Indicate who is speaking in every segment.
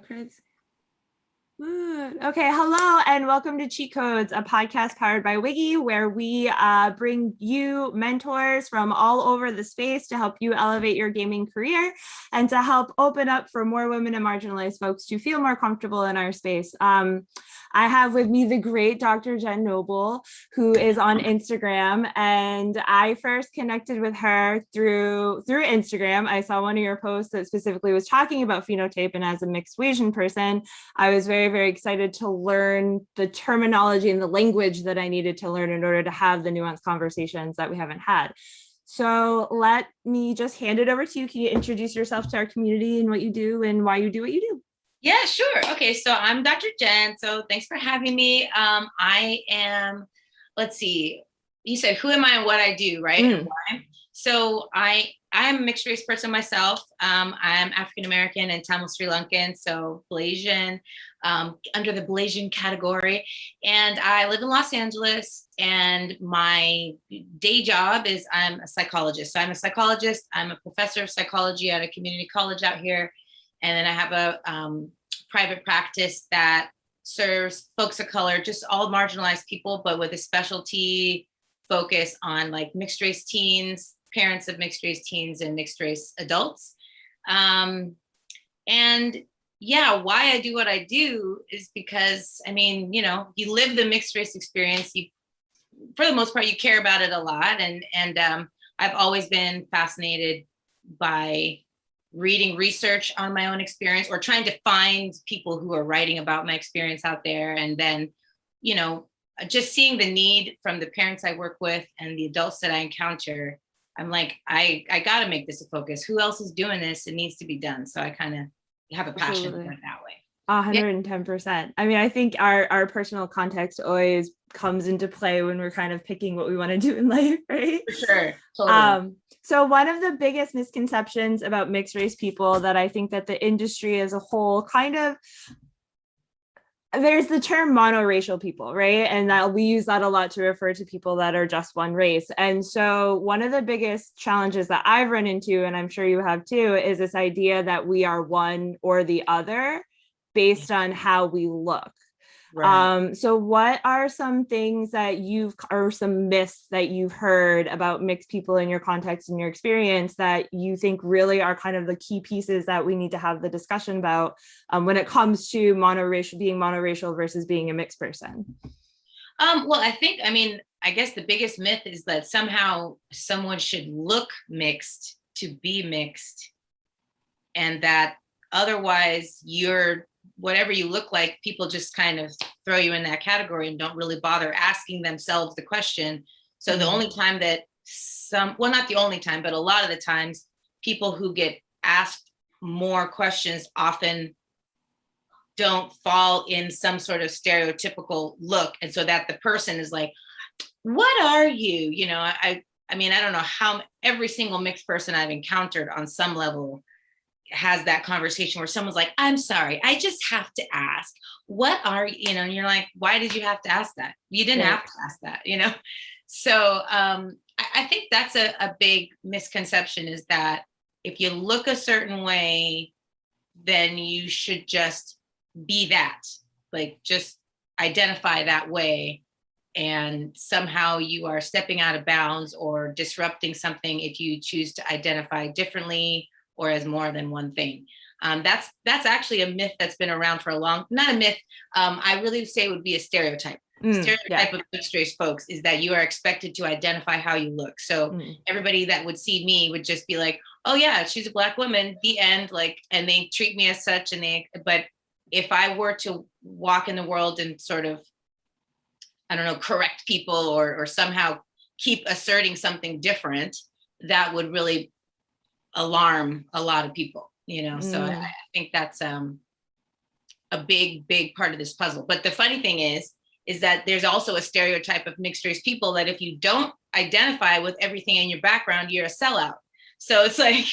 Speaker 1: Crazy. Okay, hello and welcome to Cheat Codes, a podcast powered by Wiggy, where we bring you mentors from all over the space to help you elevate your gaming career and to help open up for more women and marginalized folks to feel more comfortable in our space. I have with me the great Dr. Jenn Noble, who is on Instagram, and I first connected with her through Instagram. I saw one of your posts that specifically was talking about phenotype, and as a mixed Asian person, I was very, very excited to learn the terminology and the language that I needed to learn in order to have the nuanced conversations that we haven't had. So let me just hand it over to you. Can you introduce yourself to our community and what you do and why you do what you do?
Speaker 2: Yeah, sure. Okay, so I'm Dr. Jenn. So thanks for having me. I am, let's see, you said who am I and what I do, right? And why? So I'm a mixed race person myself. I'm African American and Tamil Sri Lankan, so Malaysian, under the Malaysian category. And I live in Los Angeles, and my day job is I'm a psychologist. So I'm a psychologist. I'm a professor of psychology at a community college out here. And then I have a private practice that serves folks of color, just all marginalized people, but with a specialty focus on like mixed race teens, parents of mixed race teens, and mixed race adults. And yeah, why I do what I do is because, I mean, you know, you live the mixed race experience. You, for the most part, you care about it a lot. And I've always been fascinated by reading research on my own experience or trying to find people who are writing about my experience out there. And then, you know, just seeing the need from the parents I work with and the adults that I encounter, I'm like, I got to make this a focus. Who else is doing this? It needs to be done. So I kind of have a passion for it that way.
Speaker 1: 110%. I mean, I think our personal context always comes into play when we're kind of picking what we want to do in life, right?
Speaker 2: For sure. Totally.
Speaker 1: So one of the biggest misconceptions about mixed race people that I think that the industry as a whole kind of, there's the term monoracial people, right? And that we use that a lot to refer to people that are just one race. And so one of the biggest challenges that I've run into, and I'm sure you have too, is this idea that we are one or the other based on how we look. Right. So what are some things that or some myths that you've heard about mixed people in your context and your experience that you think really are kind of the key pieces that we need to have the discussion about when it comes to being monoracial versus being a mixed person?
Speaker 2: Well, I guess the biggest myth is that somehow someone should look mixed to be mixed, and that otherwise whatever you look like, people just kind of throw you in that category and don't really bother asking themselves the question. So the only time that not the only time, but a lot of the times, people who get asked more questions often don't fall in some sort of stereotypical look. And so that the person is like, what are you? You know, I mean, I don't know how every single mixed person I've encountered on some level has that conversation where someone's like, I'm sorry, I just have to ask, what are you know, and you're like, why did you have to ask that? You didn't have to ask that, you know? So I think that's a big misconception, is that if you look a certain way, then you should just be that, like just identify that way. And somehow you are stepping out of bounds or disrupting something if you choose to identify differently or as more than one thing. That's actually a myth that's been around for not a myth, I really say it would be a stereotype. Stereotype of mixed race folks is that you are expected to identify how you look. So everybody that would see me would just be like, oh yeah, she's a Black woman, the end, like, and they treat me as such. But if I were to walk in the world and sort of, I don't know, correct people or somehow keep asserting something different, that would really alarm a lot of people, you know? So I think that's a big part of this puzzle. But the funny thing is that there's also a stereotype of mixed race people that if you don't identify with everything in your background, you're a sellout. So it's like,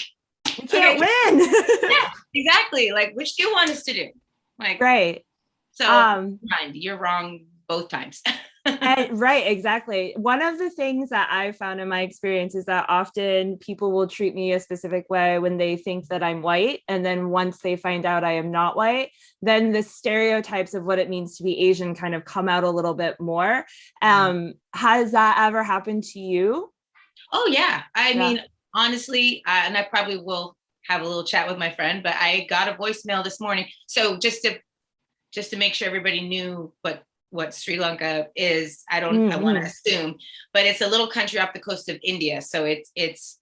Speaker 1: you can't win.
Speaker 2: Yeah, exactly. Like, which do you want us to do? Like,
Speaker 1: right.
Speaker 2: So you're wrong both times.
Speaker 1: Right, exactly. One of the things that I've found in my experience is that often people will treat me a specific way when they think that I'm white. And then once they find out I am not white, then the stereotypes of what it means to be Asian kind of come out a little bit more. Has that ever happened to you?
Speaker 2: Oh yeah. I
Speaker 1: Yeah.
Speaker 2: mean, honestly, and I probably will have a little chat with my friend, but I got a voicemail this morning. So just to make sure everybody knew what Sri Lanka is. I want to assume, but it's a little country off the coast of India. So it's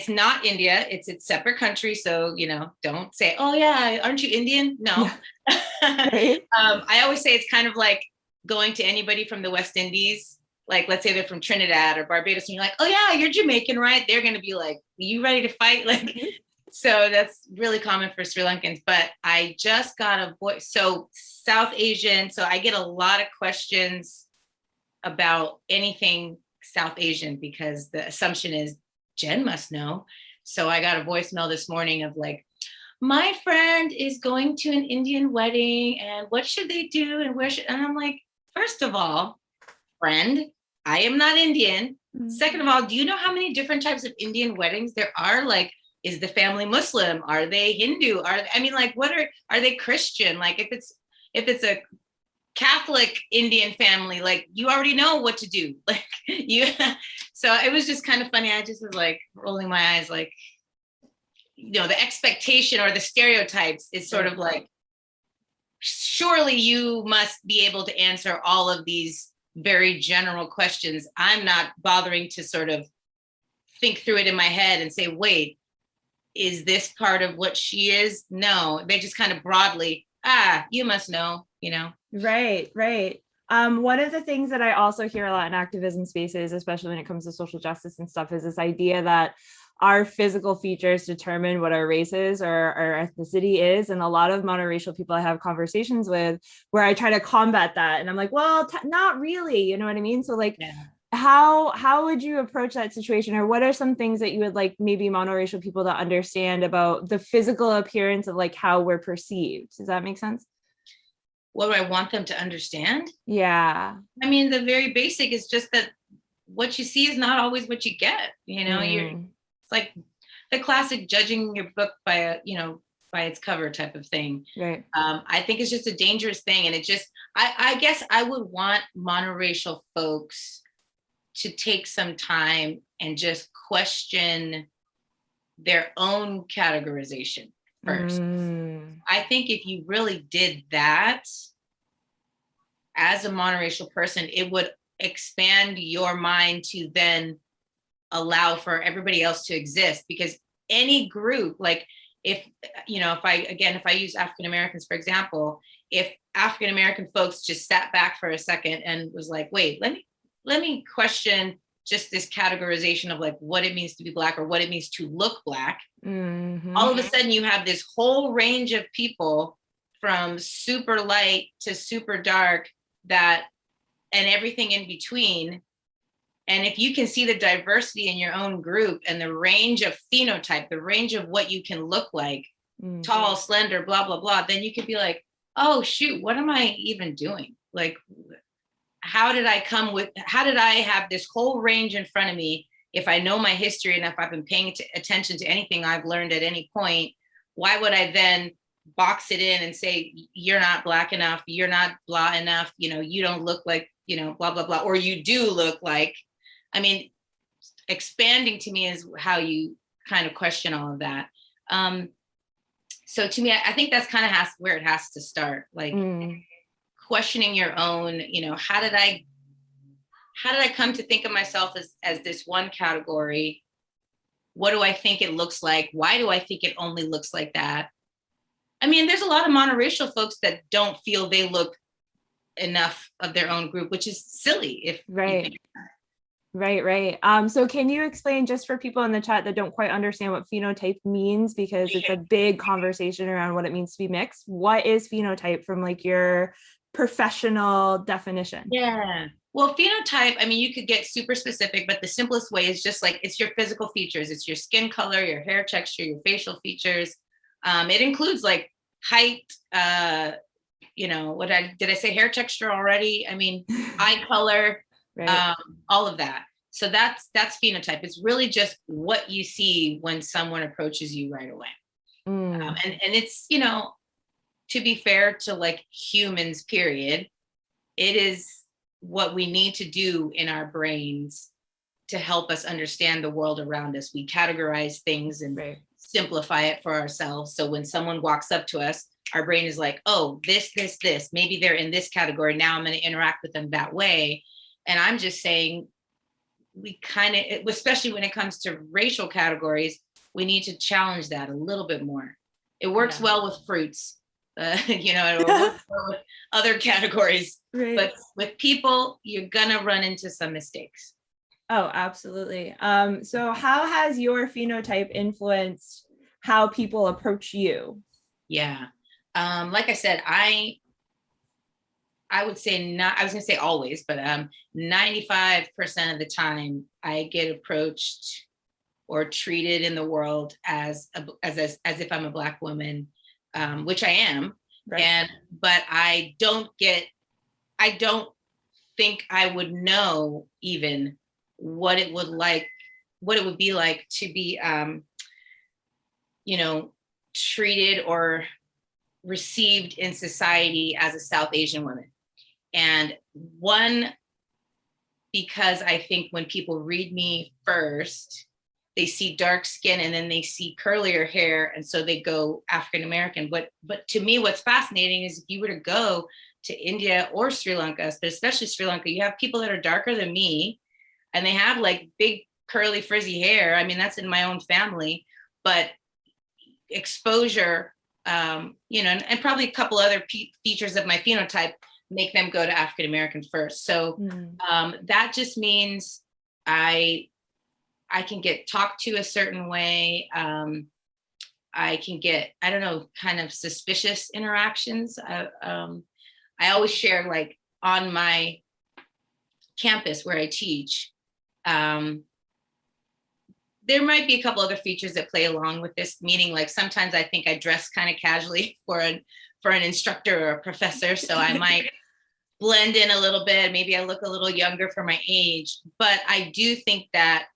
Speaker 2: not India. It's its separate country. So, don't say, oh yeah, aren't you Indian? No.
Speaker 1: Yeah. Right.
Speaker 2: I always say it's kind of like going to anybody from the West Indies. Like, let's say they're from Trinidad or Barbados, and you're like, oh yeah, you're Jamaican, right? They're going to be like, you ready to fight? Like, so that's really common for Sri Lankans. But I just got a voice. So South Asian. So I get a lot of questions about anything South Asian because the assumption is Jen must know. So I got a voicemail this morning of like, my friend is going to an Indian wedding and what should they do and where should, and I'm like, first of all, friend, I am not Indian. Second of all, do you know how many different types of Indian weddings there are? Like, is the family Muslim? Are they Hindu? Like, are they Christian? Like, if it's a Catholic Indian family, like, you already know what to do. Like, so it was just kind of funny. I just was like rolling my eyes, like, the expectation or the stereotypes is sort of like, surely you must be able to answer all of these very general questions. I'm not bothering to sort of think through it in my head and say, wait, is this part of what she is? No, they just kind of broadly, you must know,
Speaker 1: Right, right. One of the things that I also hear a lot in activism spaces, especially when it comes to social justice and stuff, is this idea that our physical features determine what our race is or our ethnicity is. And a lot of monoracial people I have conversations with where I try to combat that. And I'm like, well, not really, you know what I mean? So like,
Speaker 2: yeah.
Speaker 1: how would you approach that situation, or what are some things that you would like maybe monoracial people to understand about the physical appearance of like how we're perceived? Does that make sense?
Speaker 2: What do I want them to understand?
Speaker 1: Yeah.
Speaker 2: I mean, the very basic is just that what you see is not always what you get. It's like the classic judging your book by by its cover type of thing.
Speaker 1: Right.
Speaker 2: I think it's just a dangerous thing. And I guess I would want monoracial folks to take some time and just question their own categorization first. I think if you really did that as a monoracial person, it would expand your mind to then allow for everybody else to exist, because any group, like if I use African Americans, for example, if African American folks just sat back for a second and was like, wait, let me question just this categorization of like what it means to be Black or what it means to look Black. All of a sudden you have this whole range of people from super light to super dark and everything in between. And if you can see the diversity in your own group and the range of phenotype, the range of what you can look like, tall, slender, blah, blah, blah, then you could be like, oh, shoot, what am I even doing? Like, how did I have this whole range in front of me? If I know my history and if I've been paying attention to anything I've learned at any point, why would I then box it in and say, you're not Black enough, you're not blah enough, you don't look like, blah, blah, blah, or you do look like. I mean, expanding to me is how you kind of question all of that. So to me, I think that's kind of where it has to start, like questioning your own, how did I come to think of myself as this one category? What do I think it looks like? Why do I think it only looks like that? I mean, there's a lot of monoracial folks that don't feel they look enough of their own group, which is silly if
Speaker 1: right.
Speaker 2: you think about it.
Speaker 1: Right. So can you explain, just for people in the chat that don't quite understand what phenotype means, because it's a big conversation around what it means to be mixed. What is phenotype from like your professional definition?
Speaker 2: Yeah. Well, phenotype, I mean, you could get super specific, but the simplest way is just like, it's your physical features. It's your skin color, your hair texture, your facial features. It includes like height, did I say hair texture already? I mean, eye color,
Speaker 1: Right.
Speaker 2: all of that. So that's phenotype. It's really just what you see when someone approaches you right away. And it's, to be fair to like humans, period, it is what we need to do in our brains to help us understand the world around us. We categorize things and simplify it for ourselves. So when someone walks up to us, our brain is like, oh, this, maybe they're in this category. Now I'm going to interact with them that way. And I'm just saying, we kind of, especially when it comes to racial categories, we need to challenge that a little bit more. It works well with fruits, it works well with other categories, but with people, you're going to run into some mistakes.
Speaker 1: Oh, absolutely. So how has your phenotype influenced how people approach you?
Speaker 2: Yeah. Like I said, I would say not, I was going to say always, but 95% of the time I get approached or treated in the world as if I'm a Black woman, which I am. Right. But I don't think I would know even what it would be like to be, treated or received in society as a South Asian woman. And because I think when people read me first, they see dark skin and then they see curlier hair. And so they go African-American. But to me, what's fascinating is if you were to go to India or Sri Lanka, but especially Sri Lanka, you have people that are darker than me and they have like big curly frizzy hair. I mean, that's in my own family, but exposure, and probably a couple other features of my phenotype make them go to African-American first. So that just means I can get talked to a certain way. I can get, kind of suspicious interactions. I always share, like, on my campus where I teach, there might be a couple other features that play along with this, meaning like sometimes I think I dress kind of casually for an instructor or a professor. So I might blend in a little bit. Maybe I look a little younger for my age, but I do think that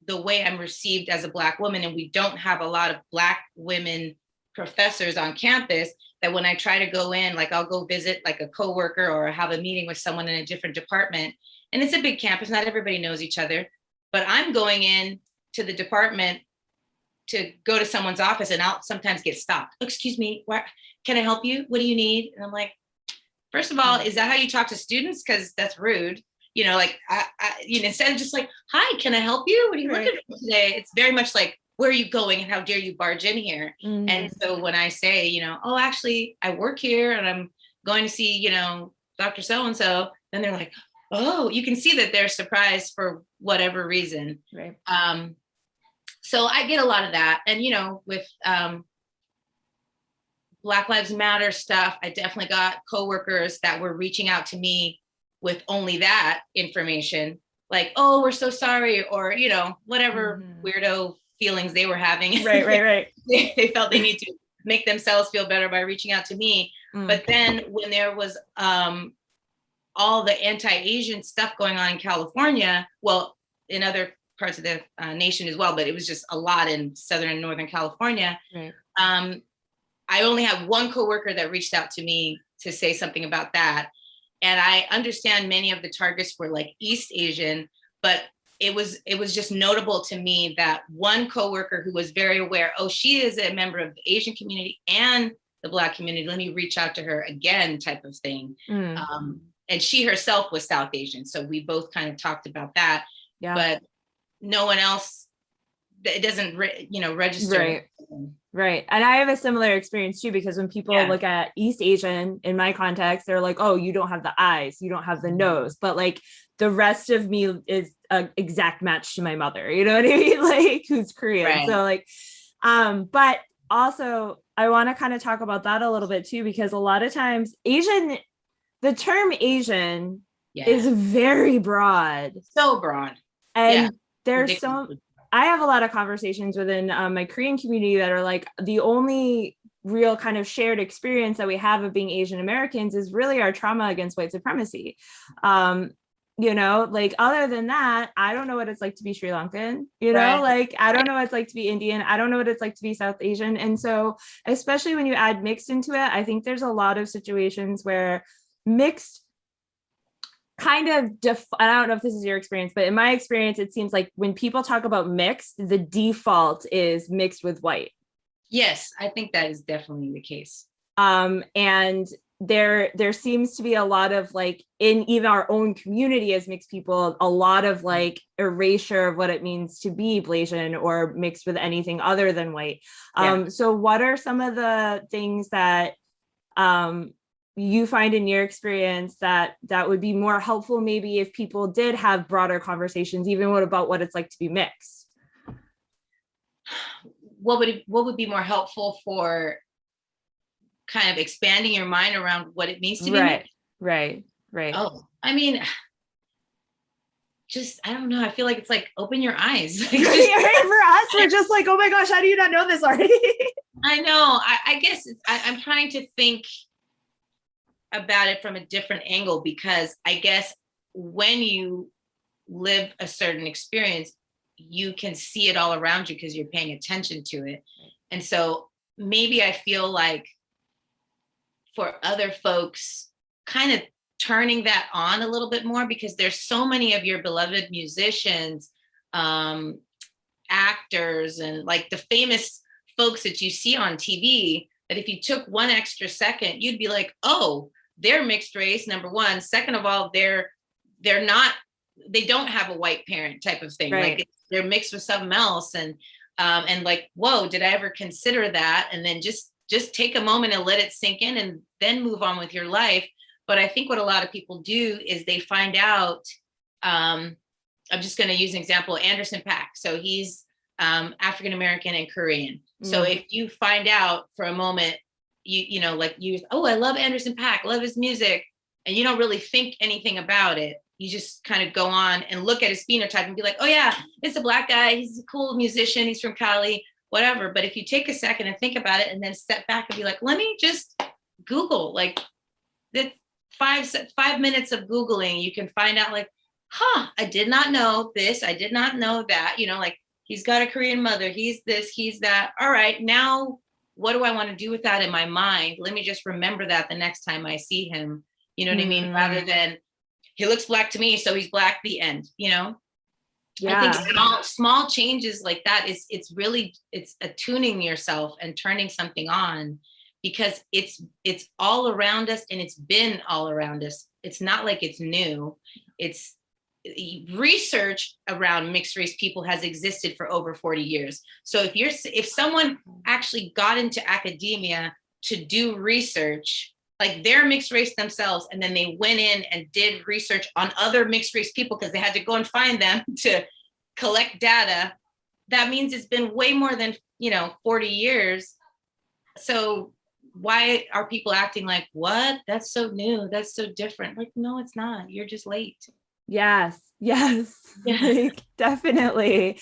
Speaker 2: the way I'm received as a Black woman, and we don't have a lot of Black women professors on campus, that when I try to go in, like I'll go visit like a coworker or have a meeting with someone in a different department, and it's a big campus, not everybody knows each other, but I'm going in to the department to go to someone's office and I'll sometimes get stopped. Excuse me, can I help you? What do you need? And I'm like, first of all, is that how you talk to students? Because that's rude. Like instead of just like, hi, can I help you? What are you looking for today? It's very much like, where are you going and how dare you barge in here? And so when I say, oh, actually I work here and I'm going to see, Dr. So-and-so, then they're like, oh, you can see that they're surprised for whatever reason.
Speaker 1: Right.
Speaker 2: So I get a lot of that. And, with Black Lives Matter stuff, I definitely got coworkers that were reaching out to me with only that information, like, oh, we're so sorry, or, whatever weirdo feelings they were having.
Speaker 1: Right.
Speaker 2: They felt they need to make themselves feel better by reaching out to me. But then when there was all the anti-Asian stuff going on in California, well, in other parts of the nation as well, but it was just a lot in Southern and Northern California. Right. I only have one coworker that reached out to me to say something about that. And I understand many of the targets were like East Asian, but it was just notable to me that one coworker who was very aware, oh, she is a member of the Asian community and the Black community, let me reach out to her again, type of thing. And she herself was South Asian. So we both kind of talked about that, but no one else, it doesn't, register.
Speaker 1: Right. And I have a similar experience too, because when people look at East Asian in my context, they're like, oh, you don't have the eyes, you don't have the nose, but like the rest of me is an exact match to my mother, you know what I mean? Like, who's Korean. Right. So like, but also I want to kind of talk about that a little bit too, because a lot of times the term Asian is very broad.
Speaker 2: So broad.
Speaker 1: And there's I have a lot of conversations within my Korean community that are like, the only real kind of shared experience that we have of being Asian Americans is really our trauma against white supremacy. You know, like other than that, I don't know what it's like to be Sri Lankan, you know,
Speaker 2: Right.
Speaker 1: like I don't know what it's like to be Indian. I don't know what it's like to be South Asian. And so, especially when you add mixed into it, I think there's a lot of situations where mixed kind of I don't know if this is your experience, but in my experience, it seems like when people talk about mixed, the default is mixed with white.
Speaker 2: Yes, I think that is definitely the case.
Speaker 1: And there seems to be a lot of like in even our own community as mixed people, a lot of like erasure of what it means to be Blasian or mixed with anything other than white. So what are some of the things that you find in your experience that would be more helpful maybe if people did have broader conversations even about what it's like to be mixed?
Speaker 2: What would be more helpful for kind of expanding your mind around what it means to be mixed?
Speaker 1: Right.
Speaker 2: Oh, I mean, just, I don't know. I feel like it's like, open your eyes. Like,
Speaker 1: for us, we're just like, oh my gosh, how do you not know this already?
Speaker 2: I know. I guess I'm trying to think about it from a different angle, because I guess when you live a certain experience, you can see it all around you because you're paying attention to it. And so maybe I feel like for other folks, kind of turning that on a little bit more, because there's so many of your beloved musicians, actors, and like the famous folks that you see on TV, that if you took one extra second, you'd be like, oh, they're mixed race, number one. Second of all, they don't have a white parent type of thing.
Speaker 1: Right.
Speaker 2: Like they're mixed with something else. And like, whoa, did I ever consider that? And then just take a moment and let it sink in and then move on with your life. But I think what a lot of people do is they find out, I'm just going to use an example, Anderson .Paak. So he's African-American and Korean. So if you find out for a moment, you know, like oh, I love Anderson .Paak, love his music, and you don't really think anything about it. You just kind of go on and look at his phenotype and be like, oh yeah, it's a Black guy. He's a cool musician. He's from Cali, whatever. But if you take a second and think about it and then step back and be like, let me just Google, like that 5 minutes of Googling, you can find out like, I did not know this. I did not know that, you know, like he's got a Korean mother. He's this, he's that. All right, now what do I want to do with that in my mind? Let me just remember that the next time I see him, you know what I mean? Rather than he looks Black to me, so he's Black, the end, you know? Yeah. I think small changes like that it's attuning yourself and turning something on, because it's all around us, and it's been all around us. It's not like it's new. It's research around mixed race people has existed for over 40 years. So if someone actually got into academia to do research, like they're mixed race themselves, and then they went in and did research on other mixed race people because they had to go and find them to collect data, that means it's been way more than 40 years. So why are people acting like, what? That's so new, that's so different? Like, no, it's not. You're just late.
Speaker 1: Yes. Like, definitely.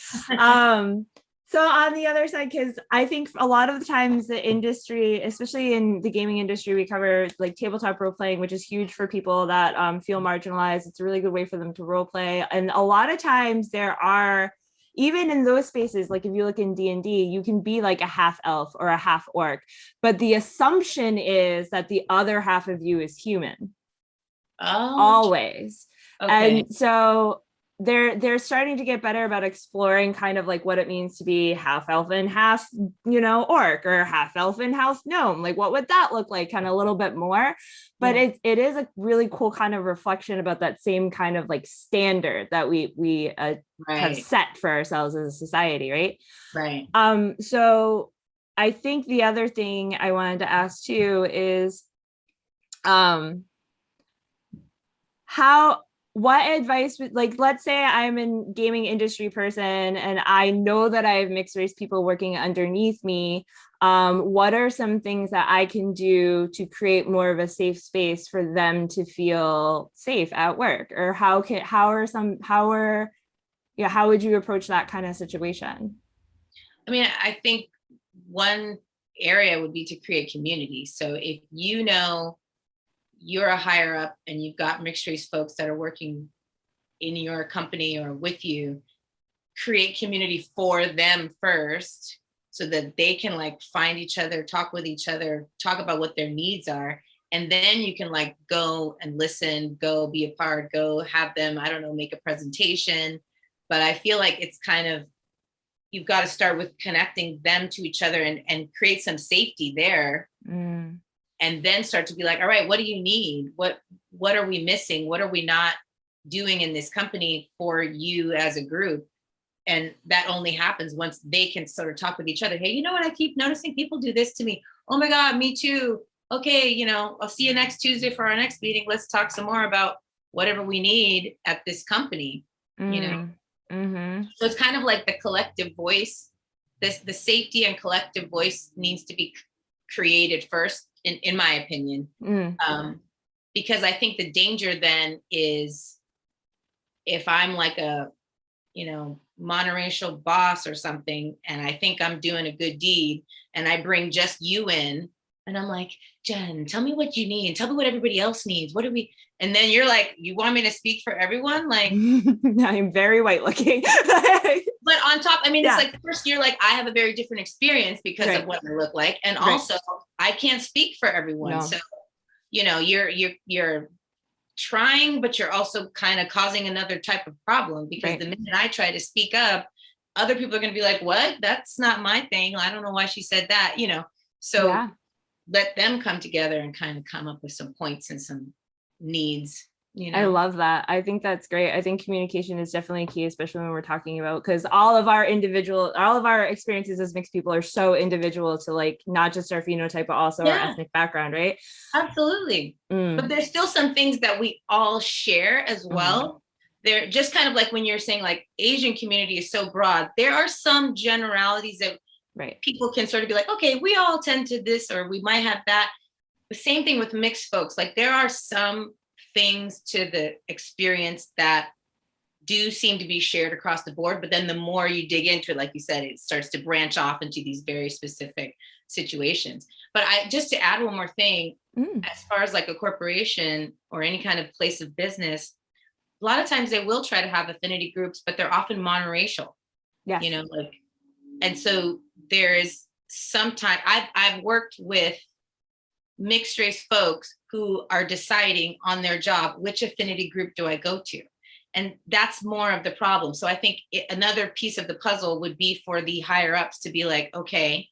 Speaker 1: So on the other side, because I think a lot of the times the industry, especially in the gaming industry, we cover like tabletop role playing, which is huge for people that feel marginalized. It's a really good way for them to role play. And a lot of times there are, even in those spaces, like if you look in D&D, you can be like a half elf or a half orc, but the assumption is that the other half of you is human. Always. Okay. And so they're starting to get better about exploring kind of like what it means to be half elf and half, orc, or half elf and half gnome. Like, what would that look like? Kind of a little bit more. But it is a really cool kind of reflection about that same kind of like standard that we have set for ourselves as a society, right? Right. So I think the other thing I wanted to ask too is, what advice would, like, let's say I'm a gaming industry person and I know that I have mixed race people working underneath me. What are some things that I can do to create more of a safe space for them to feel safe at work? Or how would you approach that kind of situation?
Speaker 2: I mean, I think one area would be to create community. So if you know you're a higher up and you've got mixed race folks that are working in your company or with you, create community for them first so that they can like find each other, talk with each other, talk about what their needs are. And then you can like go and listen, go be a part, go have them, I don't know, make a presentation. But I feel like it's kind of, you've got to start with connecting them to each other and create some safety there. And then start to be like, all right, what do you need? What are we missing? What are we not doing in this company for you as a group? And that only happens once they can sort of talk with each other. Hey, you know what? I keep noticing people do this to me. Oh my God, me too. Okay, you know, I'll see you next Tuesday for our next meeting. Let's talk some more about whatever we need at this company, you know? So it's kind of like the collective voice. The safety and collective voice needs to be created first, in my opinion. Because I think the danger then is if I'm like a, you know, monoracial boss or something, and I think I'm doing a good deed, and I bring just you in, and I'm like, Jen, tell me what you need, and tell me what everybody else needs. What do we? And then you're like, you want me to speak for everyone? Like,
Speaker 1: I'm very white looking.
Speaker 2: But on top, I mean, it's like the first year, like I have a very different experience because of what I look like, and also I can't speak for everyone. So, you know, you're trying, but you're also kind of causing another type of problem, because the minute I try to speak up, other people are going to be like, what? That's not my thing. I don't know why she said that, you know? So let them come together and kind of come up with some points and some needs. You know?
Speaker 1: I love that. I think that's great. I think communication is definitely key, especially when we're talking about, because all of our experiences as mixed people are so individual to like not just our phenotype, but also our ethnic background, right?
Speaker 2: Absolutely. But there's still some things that we all share as well. They're just kind of like when you're saying like Asian community is so broad, there are some generalities that people can sort of be like, okay, we all tend to this, or we might have that. The same thing with mixed folks. Like there are some things to the experience that do seem to be shared across the board, but then the more you dig into it, like you said, it starts to branch off into these very specific situations. But just to add one more thing, as far as like a corporation or any kind of place of business, a lot of times they will try to have affinity groups, but they're often monoracial. You know, like, and so there is sometimes I've worked with mixed race folks who are deciding on their job, which affinity group do I go to? And that's more of the problem. So I think another piece of the puzzle would be for the higher ups to be like, okay,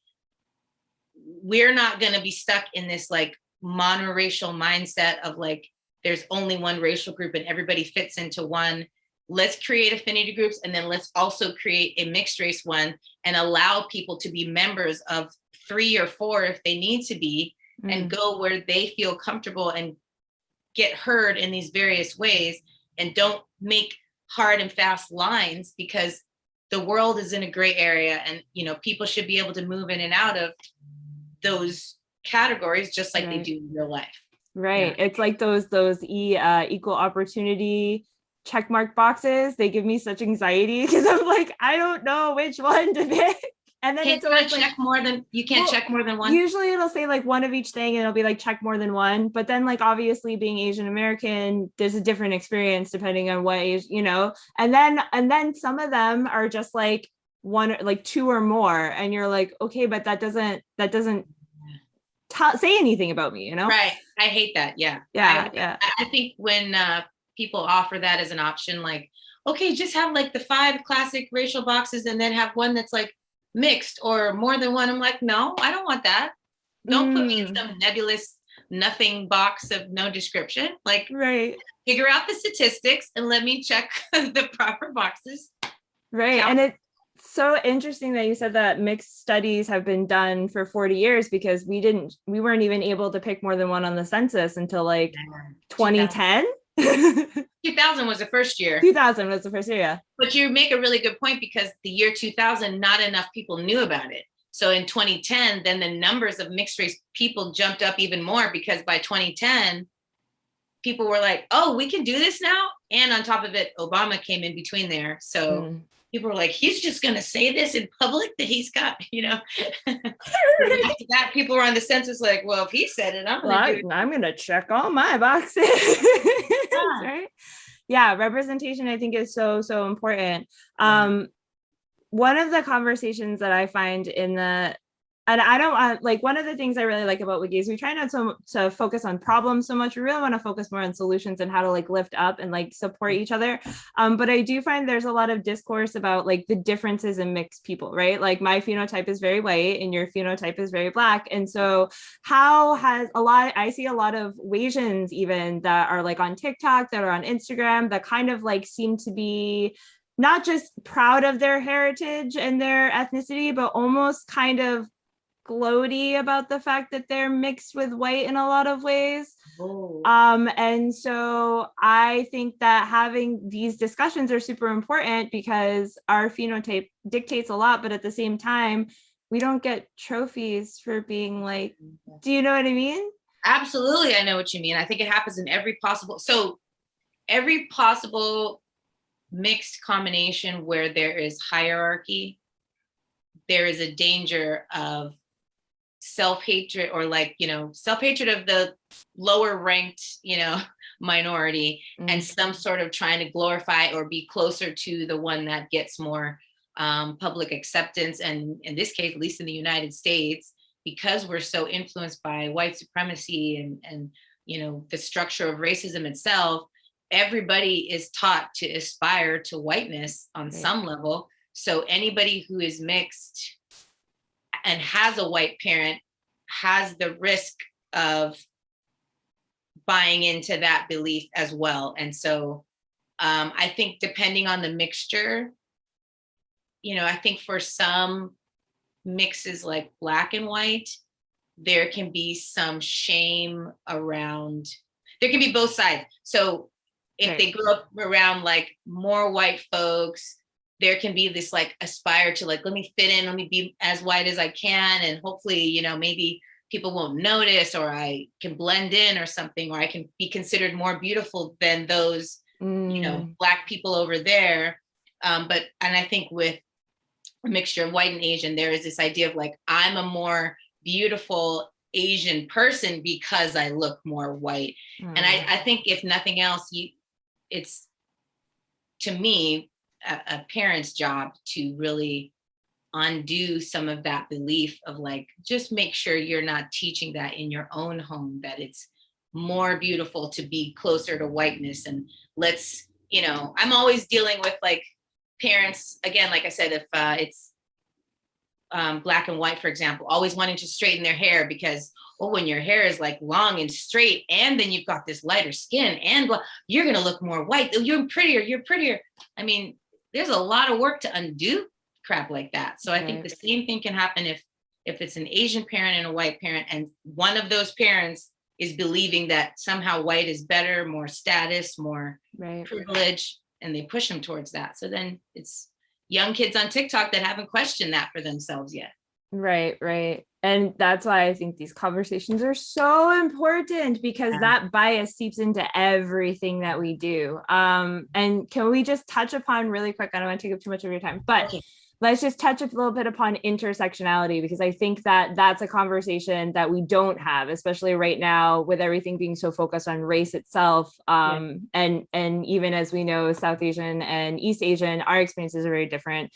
Speaker 2: we're not going to be stuck in this like monoracial mindset of like, there's only one racial group and everybody fits into one. Let's create affinity groups. And then let's also create a mixed race one and allow people to be members of 3 or 4 if they need to be, and go where they feel comfortable and get heard in these various ways, and don't make hard and fast lines, because the world is in a gray area, and you know, people should be able to move in and out of those categories just like they do in real life.
Speaker 1: It's like those equal opportunity checkmark boxes. They give me such anxiety because I'm like, I don't know which one to pick. And then it's always
Speaker 2: check more than one.
Speaker 1: Usually it'll say like one of each thing, and it'll be like check more than one. But then like obviously being Asian American, there's a different experience depending on what age, you know. And then some of them are just like one, like 2 or more, and you're like, okay, but that doesn't say anything about me, you know?
Speaker 2: Right. I hate that. Yeah. I think when people offer that as an option, like, okay, just have like the 5 classic racial boxes and then have one that's like mixed or more than one. I'm like, no, I don't want that. Don't put me in some nebulous nothing box of no description. Like, figure out the statistics and let me check the proper boxes.
Speaker 1: And it's so interesting that you said that mixed studies have been done for 40 years, because we weren't even able to pick more than one on the census until like 2010.
Speaker 2: 2000 was the first year.
Speaker 1: 2000 was the first year, yeah.
Speaker 2: But you make a really good point, because the year 2000, not enough people knew about it. So in 2010, then the numbers of mixed race people jumped up even more, because by 2010, people were like, oh, we can do this now. And on top of it, Obama came in between there. So people were like, he's just going to say this in public that he's got,
Speaker 1: Right.
Speaker 2: after that, people were on the census like, well, if he said it, I'm going to do it.
Speaker 1: I'm going to check all my boxes.
Speaker 2: Yeah.
Speaker 1: Right. Yeah. Representation, I think, is so, so important.
Speaker 2: Yeah.
Speaker 1: One of the conversations that I find and I don't want, like, one of the things I really like about Wiki is we try not to focus on problems so much. We really want to focus more on solutions and how to like lift up and like support each other. But I do find there's a lot of discourse about like the differences in mixed people, right? Like my phenotype is very white and your phenotype is very black. And so I see a lot of Asians even that are like on TikTok, that are on Instagram, that kind of like seem to be not just proud of their heritage and their ethnicity, but almost kind of gloaty about the fact that they're mixed with white in a lot of ways.
Speaker 2: Oh.
Speaker 1: And so I think that having these discussions are super important because our phenotype dictates a lot, but at the same time, we don't get trophies for being like, do you know what I mean?
Speaker 2: Absolutely. I know what you mean. I think it happens in every possible mixed combination where there is hierarchy, there is a danger of self-hatred or like, self-hatred of the lower ranked, minority and some sort of trying to glorify or be closer to the one that gets more public acceptance. And in this case, at least in the United States, because we're so influenced by white supremacy and the structure of racism itself, everybody is taught to aspire to whiteness on some level. So anybody who is mixed and has a white parent has the risk of buying into that belief as well. And so I think depending on the mixture, I think for some mixes like black and white, there can be some shame around, there can be both sides. So if they grew up around like more white folks, there can be this like aspire to like, let me fit in, let me be as white as I can. And hopefully, maybe people won't notice, or I can blend in or something, or I can be considered more beautiful than those, black people over there. And I think with a mixture of white and Asian, there is this idea of like, I'm a more beautiful Asian person because I look more white. And I think if nothing else, it's, to me, a parent's job to really undo some of that belief of like, just make sure you're not teaching that in your own home, that it's more beautiful to be closer to whiteness. And let's, I'm always dealing with like parents, again, like I said, if it's black and white, for example, always wanting to straighten their hair because, when your hair is like long and straight, and then you've got this lighter skin, and you're going to look more white. You're prettier. I mean, there's a lot of work to undo crap like that. So I think the same thing can happen if it's an Asian parent and a white parent, and one of those parents is believing that somehow white is better, more status, more privilege, and they push them towards that. So then it's young kids on TikTok that haven't questioned that for themselves yet.
Speaker 1: Right. And that's why I think these conversations are so important, because that bias seeps into everything that we do. And can we just touch upon really quick, I don't want to take up too much of your time, but let's just touch a little bit upon intersectionality, because I think that that's a conversation that we don't have, especially right now with everything being so focused on race itself. And even as we know, South Asian and East Asian, our experiences are very different.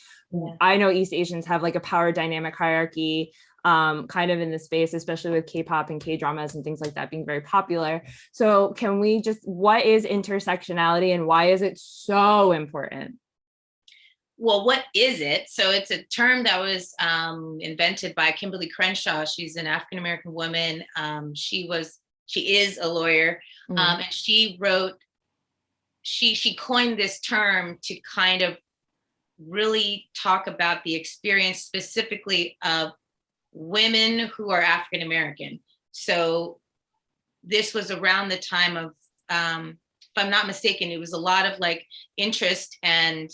Speaker 1: I know East Asians have like a power dynamic hierarchy kind of in the space, especially with K-pop and K-dramas and things like that being very popular. So can we what is intersectionality and why is it so important?
Speaker 2: Well, what is it? So it's a term that was invented by Kimberly Crenshaw. She's an African-American woman. She is a lawyer. And she coined this term to kind of really talk about the experience specifically of women who are African-American. So this was around the time of, if I'm not mistaken, it was a lot of like interest and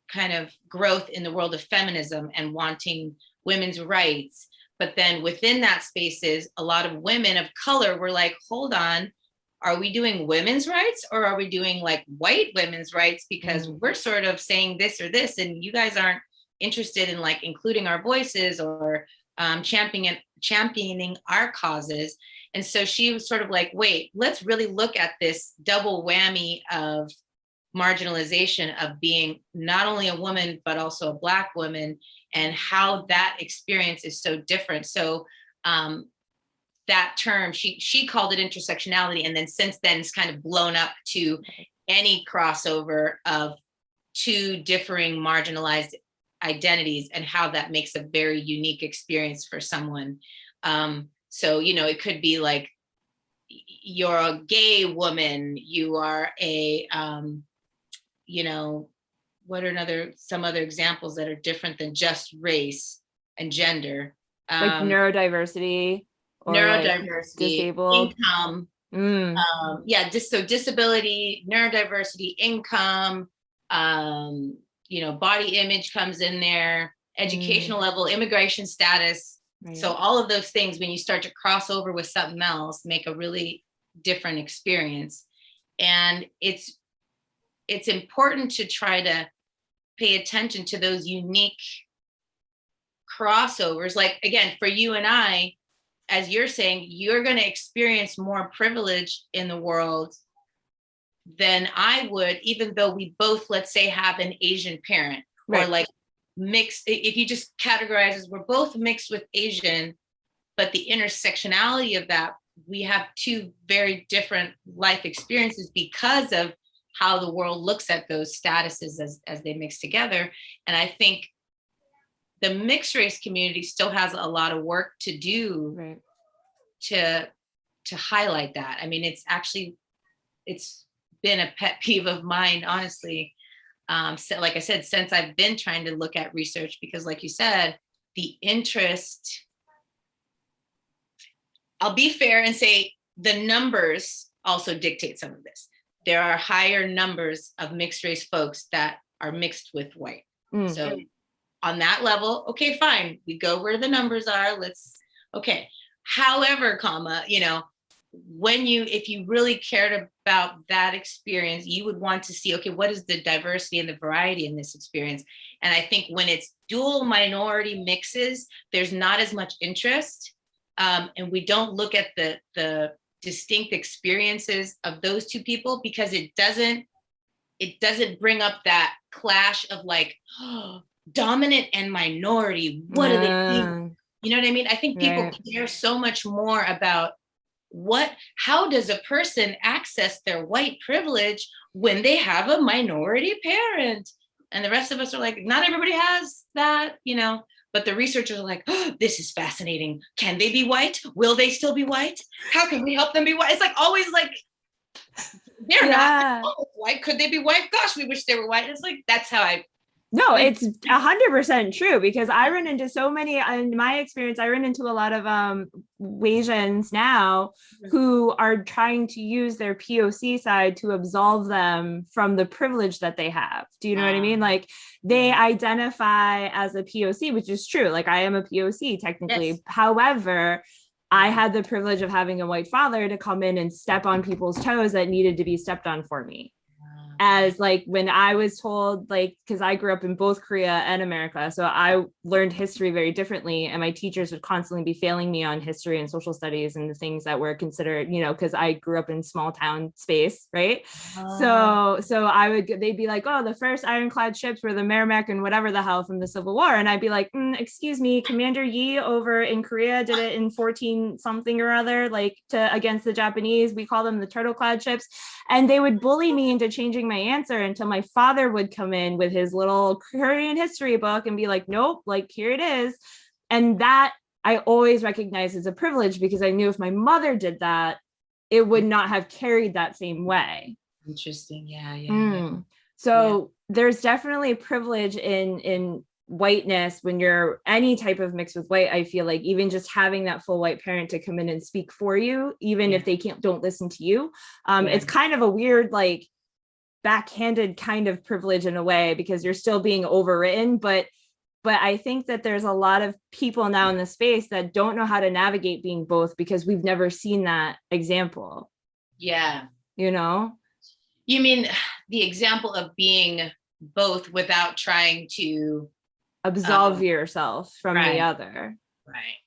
Speaker 2: kind of growth in the world of feminism and wanting women's rights. But then within that spaces, a lot of women of color were like, hold on, are we doing women's rights or are we doing like white women's rights? Because we're sort of saying this or this, and you guys aren't interested in like including our voices or championing our causes. And so she was sort of like, wait, let's really look at this double whammy of marginalization of being not only a woman, but also a Black woman, and how that experience is so different. So that term, she called it intersectionality. And then since then it's kind of blown up to any crossover of two differing marginalized identities and how that makes a very unique experience for someone. So, you know, it could be like, you're a gay woman, you are a, you know, what are some other examples that are different than just race and gender?
Speaker 1: Like neurodiversity or
Speaker 2: neurodiversity,
Speaker 1: like disabled,
Speaker 2: income. So disability, neurodiversity, income, you know, body image comes in there, educational level, immigration status. Right. So all of those things, when you start to cross over with something else, make a really different experience. And it's important to try to pay attention to those unique crossovers. Like, again, for you and I, as you're saying, you're going to experience more privilege in the world than I would, even though we both, let's say, have an Asian parent, right, or like mixed. If you just categorize as we're both mixed with Asian, but the intersectionality of that, we have two very different life experiences because of how the world looks at those statuses as they mix together. And I think the mixed race community still has a lot of work to do, right, to highlight that. I mean, it's been a pet peeve of mine, honestly. So like I said, since I've been trying to look at research, because like you said, the interest, I'll be fair and say the numbers also dictate some of this. There are higher numbers of mixed race folks that are mixed with white. So on that level, okay, fine. We go where the numbers are. Okay. However, you know, if you really cared about that experience, you would want to see, okay, what is the diversity and the variety in this experience? And I think when it's dual minority mixes, there's not as much interest. And we don't look at the distinct experiences of those two people, because it doesn't bring up that clash of like, dominant and minority. What do they do? You know what I mean? I think people care so much more about how does a person access their white privilege when they have a minority parent? And the rest of us are like, not everybody has that, you know, but the researchers are like, oh, this is fascinating. Can they be white? Will they still be white? How can we help them be white? It's like always like, they're not white. Could they be white? Gosh, we wish they were white. It's like, that's how
Speaker 1: No, it's 100% true, because I run into so many, in my experience, I run into a lot of Asians now who are trying to use their POC side to absolve them from the privilege that they have. Do you know what I mean? Like they identify as a POC, which is true. Like I am a POC technically. Yes. However, I had the privilege of having a white father to come in and step on people's toes that needed to be stepped on for me. As like when I was told, like, because I grew up in both Korea and America, so I learned history very differently, and my teachers would constantly be failing me on history and social studies and the things that were considered, you know, because I grew up in small town space, right? So they'd be like, oh, the first ironclad ships were the Merrimack and whatever the hell from the Civil War, and I'd be like, excuse me, Commander Yi over in Korea did it in 14 something or other, like against the Japanese. We call them the turtle-clad ships, and they would bully me into changing my answer until my father would come in with his little Korean history book and be like, nope, like here it is. And that I always recognized as a privilege, because I knew if my mother did that, it would not have carried that same way.
Speaker 2: Interesting. Yeah.
Speaker 1: So there's definitely privilege in whiteness when you're any type of mix with white. I feel like even just having that full white parent to come in and speak for you, even if they don't listen to you, it's kind of a weird, like backhanded kind of privilege in a way, because you're still being overwritten. But I think that there's a lot of people now in the space that don't know how to navigate being both, because we've never seen that example.
Speaker 2: Yeah.
Speaker 1: You know?
Speaker 2: You mean the example of being both without trying to
Speaker 1: Absolve yourself from the
Speaker 2: right,
Speaker 1: other.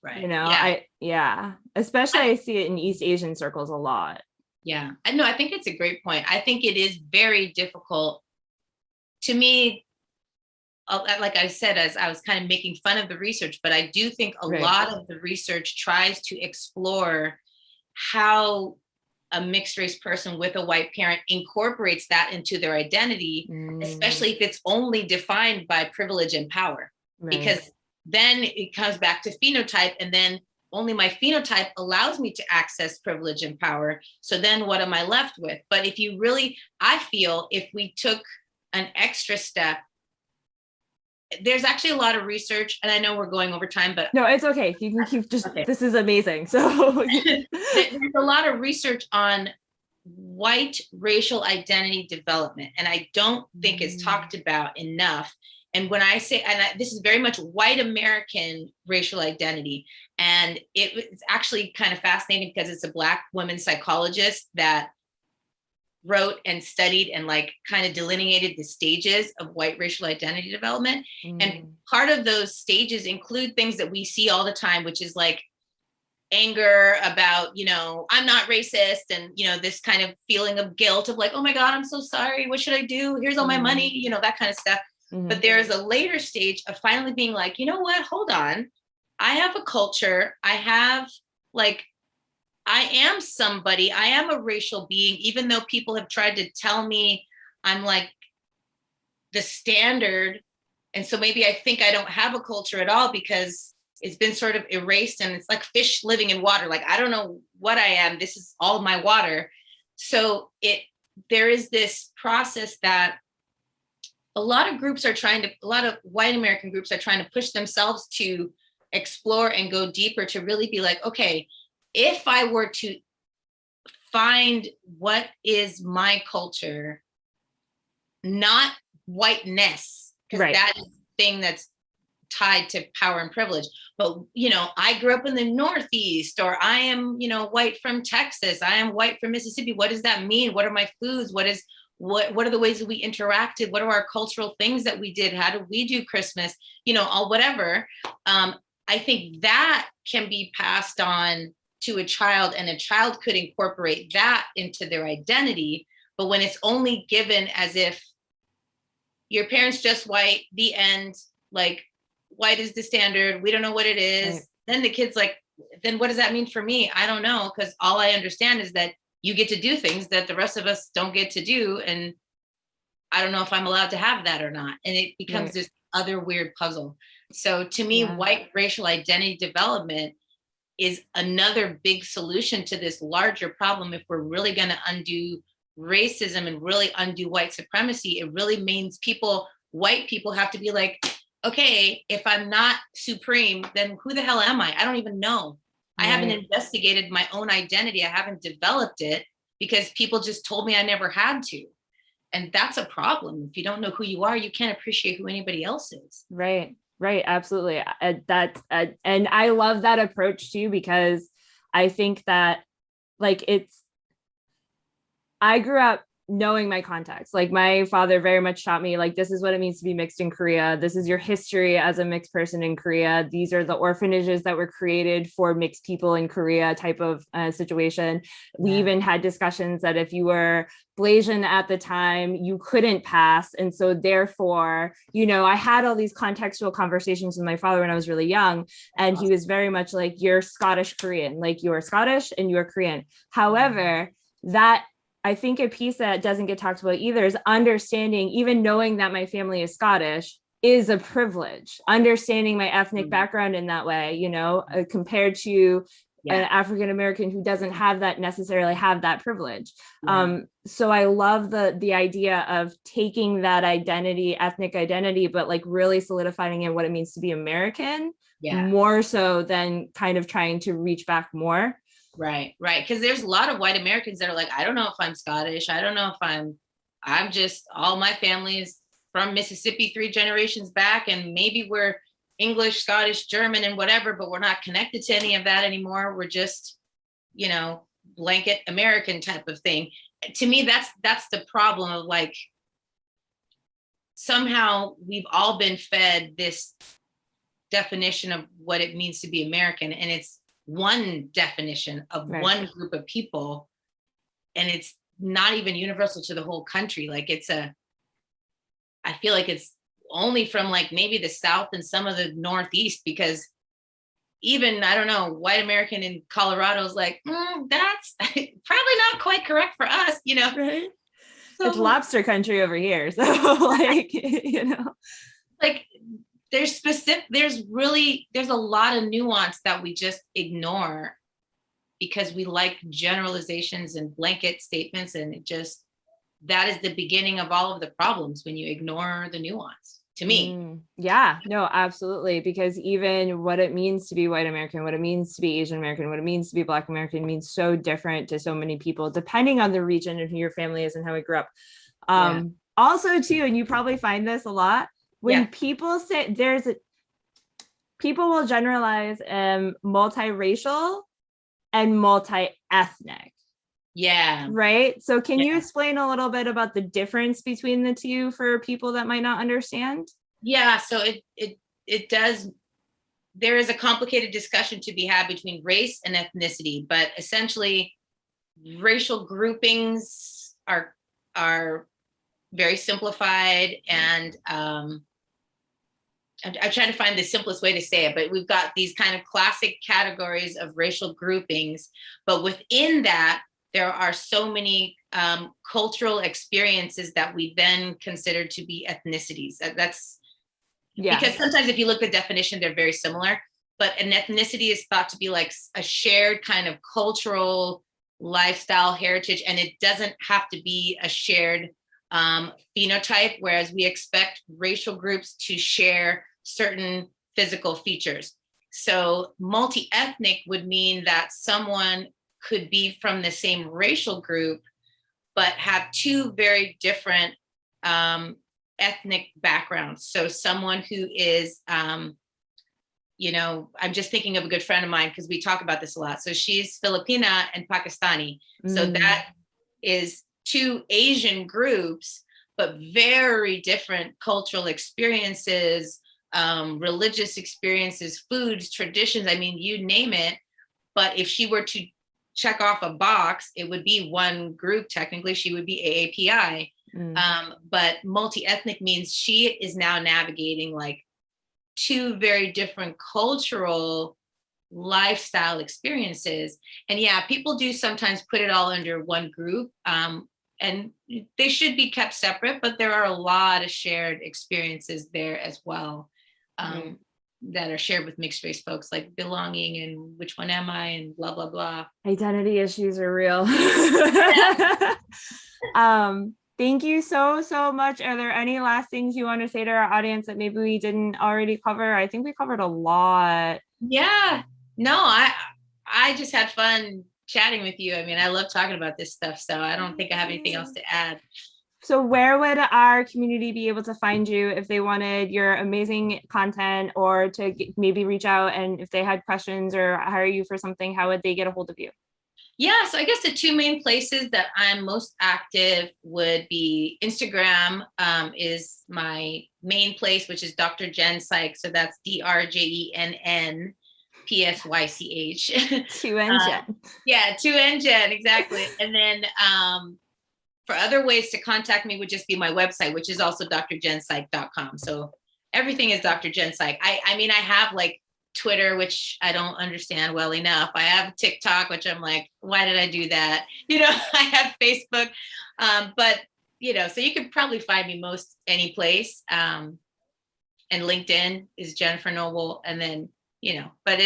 Speaker 2: right.
Speaker 1: You know,
Speaker 2: Yeah.
Speaker 1: especially I see it in East Asian circles a lot.
Speaker 2: Yeah. I know. I think it's a great point. I think it is very difficult to me. Like I said, as I was kind of making fun of the research, but I do think a
Speaker 1: Right.
Speaker 2: lot of the research tries to explore how a mixed race person with a white parent incorporates that into their identity, especially if it's only defined by privilege and power.
Speaker 1: Right.
Speaker 2: Because then it comes back to phenotype, and then only my phenotype allows me to access privilege and power. So then what am I left with? But if you really, I feel if we took an extra step, there's actually a lot of research, and I know we're going over time, but
Speaker 1: no, it's okay. You can keep just,
Speaker 2: okay.
Speaker 1: This is amazing. So
Speaker 2: there's a lot of research on white racial identity development, and I don't think it's talked about enough. And when I say, this is very much white American racial identity, and it's actually kind of fascinating because it's a Black woman psychologist that wrote and studied and like kind of delineated the stages of white racial identity development. And part of those stages include things that we see all the time, which is like anger about, I'm not racist, and this kind of feeling of guilt of like, oh my God, I'm so sorry, what should I do, here's all my money, that kind of stuff. But there's a later stage of finally being like, you know what, hold on, I have a culture, I have like, I am somebody, I am a racial being, even though people have tried to tell me I'm like the standard. And so maybe I think I don't have a culture at all because it's been sort of erased, and it's like fish living in water. Like, I don't know what I am. This is all my water. So there is this process that a lot of white American groups are trying to push themselves to explore and go deeper, to really be like, okay, if I were to find what is my culture, not whiteness, because that is the thing that's tied to power and privilege. But, I grew up in the Northeast, or I am, white from Texas, I am white from Mississippi. What does that mean? What are my foods? What are the ways that we interacted? What are our cultural things that we did? How do we do Christmas? All whatever. I think that can be passed on to a child, and a child could incorporate that into their identity. But when it's only given as if your parents just white, the end, like white is the standard, we don't know what it is. Right. Then the kid's like, then what does that mean for me? I don't know, because all I understand is that you get to do things that the rest of us don't get to do, and I don't know if I'm allowed to have that or not. And it becomes this other weird puzzle. So to me, white racial identity development is another big solution to this larger problem. If we're really going to undo racism and really undo white supremacy, it really means white people have to be like, okay, if I'm not supreme, then who the hell am I? I don't even know. Right. I haven't investigated my own identity. I haven't developed it because people just told me I never had to. And that's a problem. If you don't know who you are, you can't appreciate who anybody else is.
Speaker 1: Right. Absolutely. And I love that approach too, because I think that I grew up knowing my context. Like, my father very much taught me, like, this is what it means to be mixed in Korea. This is your history as a mixed person in Korea. These are the orphanages that were created for mixed people in Korea type of situation. We even had discussions that if you were Blasian at the time, you couldn't pass. And so therefore, I had all these contextual conversations with my father when I was really young. And he was very much like, you're Scottish Korean, like you're Scottish and you're Korean. However, that I think a piece that doesn't get talked about either is understanding, even knowing that my family is Scottish is a privilege. Understanding my ethnic background in that way, compared to an African-American who doesn't necessarily have that privilege. So I love the idea of taking that identity, ethnic identity, but like really solidifying in what it means to be American, more so than kind of trying to reach back more.
Speaker 2: Right. Because there's a lot of white Americans that are like, I don't know if I'm Scottish. I don't know if I'm just, all my family is from Mississippi 3 generations back, and maybe we're English, Scottish, German, and whatever, but we're not connected to any of that anymore. We're just, blanket American type of thing. To me, that's the problem of like, somehow we've all been fed this definition of what it means to be American, and it's one definition of one group of people, and it's not even universal to the whole country. Like I feel like it's only from like maybe the South and some of the Northeast, because even, I don't know, white American in Colorado is like, that's probably not quite correct for us, you know?
Speaker 1: Right.
Speaker 2: So,
Speaker 1: it's lobster country over here. So like, you know,
Speaker 2: like there's a lot of nuance that we just ignore because we like generalizations and blanket statements. And that is the beginning of all of the problems, when you ignore the nuance. To me.
Speaker 1: Yeah, no, absolutely. Because even what it means to be white American, what it means to be Asian American, what it means to be Black American means so different to so many people, depending on the region and who your family is and how we grew up. Also too, and you probably find this a lot, when people say people will generalize multiracial and multi-ethnic.
Speaker 2: Yeah.
Speaker 1: Right. So can you explain a little bit about the difference between the two for people that might not understand?
Speaker 2: Yeah. So it does. There is a complicated discussion to be had between race and ethnicity, but essentially racial groupings are very simplified, and I'm trying to find the simplest way to say it, but we've got these kind of classic categories of racial groupings, but within that, there are so many cultural experiences that we then consider to be ethnicities. Because sometimes if you look at the definition, they're very similar, but an ethnicity is thought to be like a shared kind of cultural lifestyle heritage, and it doesn't have to be a shared phenotype, whereas we expect racial groups to share certain physical features. So multi-ethnic would mean that someone could be from the same racial group, but have two very different ethnic backgrounds. So someone who is, you know, I'm just thinking of a good friend of mine because we talk about this a lot. So she's Filipina and Pakistani. So that is two Asian groups, but very different cultural experiences, religious experiences, foods, traditions. I mean, you name it. But if she were to check off a box, it would be one group. Technically, she would be AAPI. But multi-ethnic means she is now navigating like two very different cultural lifestyle experiences. And yeah, people do sometimes put it all under one group, and they should be kept separate, but there are a lot of shared experiences there as well. That are shared with mixed race folks, like belonging and which one am I and blah, blah, blah.
Speaker 1: Identity issues are real. Thank you so much. Are there any last things you want to say to our audience that maybe we didn't already cover? I think we covered a lot.
Speaker 2: Yeah, no, I just had fun chatting with you. I mean, I love talking about this stuff, so I don't think I have anything else to add.
Speaker 1: So where would our community be able to find you if they wanted your amazing content, or to maybe reach out, and if they had questions or hire you for something, how would they get a hold of you?
Speaker 2: Yeah, so I guess the two main places that I'm most active would be Instagram is my main place, which is Dr. Jenn Psych. So that's DRJENN PSYCH.
Speaker 1: 2N Jenn.
Speaker 2: Yeah, 2N Jenn, exactly. And then for other ways to contact me would just be my website, which is also drjenpsych.com. So everything is Dr. Jenn Psych. I mean, I have like Twitter, which I don't understand well enough. I have TikTok, which I'm like, why did I do that? You know, I have Facebook, but you know, so you could probably find me most any place. And LinkedIn is Jennifer Noble. And then, you know, but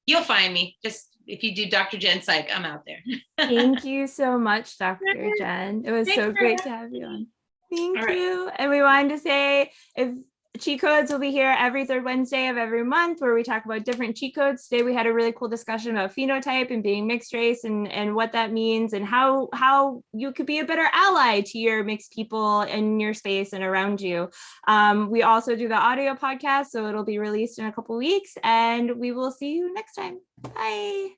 Speaker 2: you'll find me. Just if you do Dr. Jenn Psych, I'm out there.
Speaker 1: Thank you so much, Dr. Jenn. It was so great to have you on. Thank you. And we wanted to say, if cheat codes will be here every third Wednesday of every month, where we talk about different cheat codes. Today we had a really cool discussion about phenotype and being mixed race, and what that means, and how you could be a better ally to your mixed people in your space and around you. We also do the audio podcast, so it'll be released in a couple weeks, and we will see you next time. Bye.